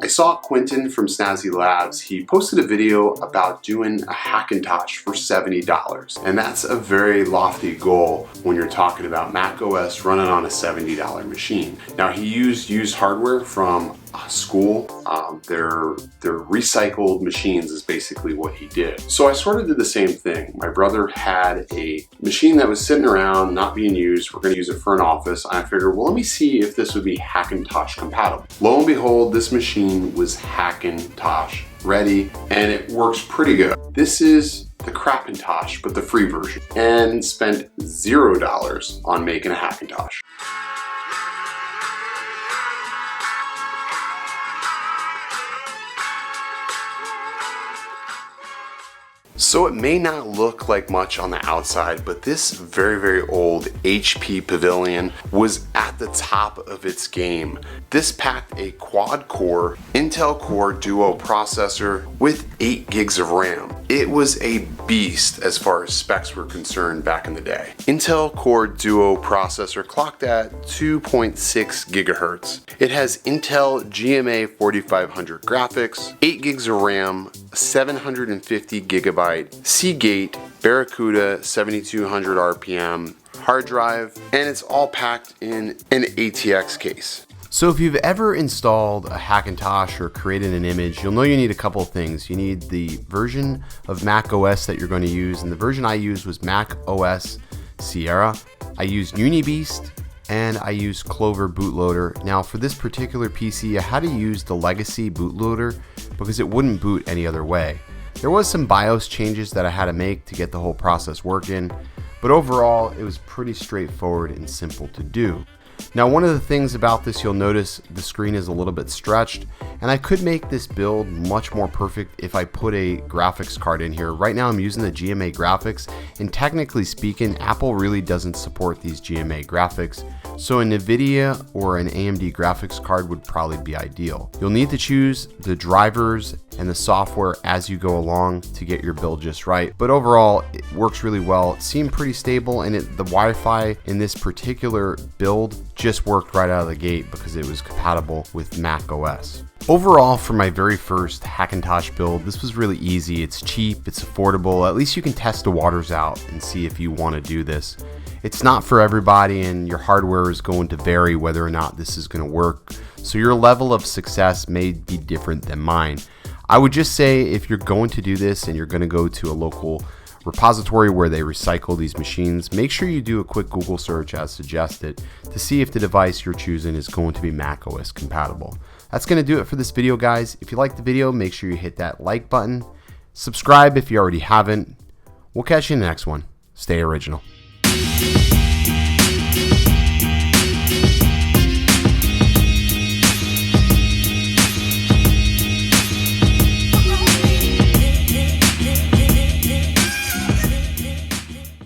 I saw Quentin from Snazzy Labs. He posted a video about doing a hackintosh for $70. And that's a very lofty goal when you're talking about Mac OS running on a $70 machine. Now, he used hardware from school. They're recycled machines is basically what he did. So I sort of did the same thing. My brother had a machine that was sitting around, not being used. We're gonna use it for an office. And I figured, well, let me see if this would be Hackintosh compatible. Lo and behold, this machine was Hackintosh ready, and it works pretty good. This is the Crapintosh, but the free version, and spent $0 on making a Hackintosh. So it may not look like much on the outside, but this very old HP Pavilion was at the top of its game. This packed a quad-core Intel Core Duo processor with 8 gigs of RAM. It was a beast as far as specs were concerned back in the day. Intel Core Duo processor clocked at 2.6 gigahertz. It has Intel GMA 4500 graphics, 8 gigs of RAM, 750 gigabyte Seagate Barracuda 7200 RPM hard drive, and it's all packed in an ATX case. So if you've ever installed a Hackintosh or created an image, you'll know you need a couple of things. You need the version of Mac OS that you're going to use, and the version I used was Mac OS Sierra. I used Unibeast, and I used Clover bootloader. Now for this particular PC, I had to use the legacy bootloader because it wouldn't boot any other way. There was some BIOS changes that I had to make to get the whole process working, but overall it was pretty straightforward and simple to do. Now, one of the things about this, you'll notice the screen is a little bit stretched, and I could make this build much more perfect if I put a graphics card in here. Right now I'm using the GMA graphics, and technically speaking, Apple really doesn't support these GMA graphics, so a NVIDIA or an AMD graphics card would probably be ideal. You'll need to choose the drivers and the software as you go along to get your build just right, but overall it works really well. It seemed pretty stable, and the Wi-Fi in this particular build just worked right out of the gate because it was compatible with Mac OS. Overall, for my very first Hackintosh build, this was really easy. It's cheap, it's affordable. At least you can test the waters out and see if you want to do this. It's not for everybody, and your hardware is going to vary whether or not this is going to work. So your level of success may be different than mine. I would just say if you're going to do this and you're going to go to a local repository where they recycle these machines, make sure you do a quick Google search as suggested to see if the device you're choosing is going to be Mac OS compatible. That's going to do it for this video, guys. If you liked the video, make sure you hit that like button. Subscribe if you already haven't. We'll catch you in the next one. Stay original.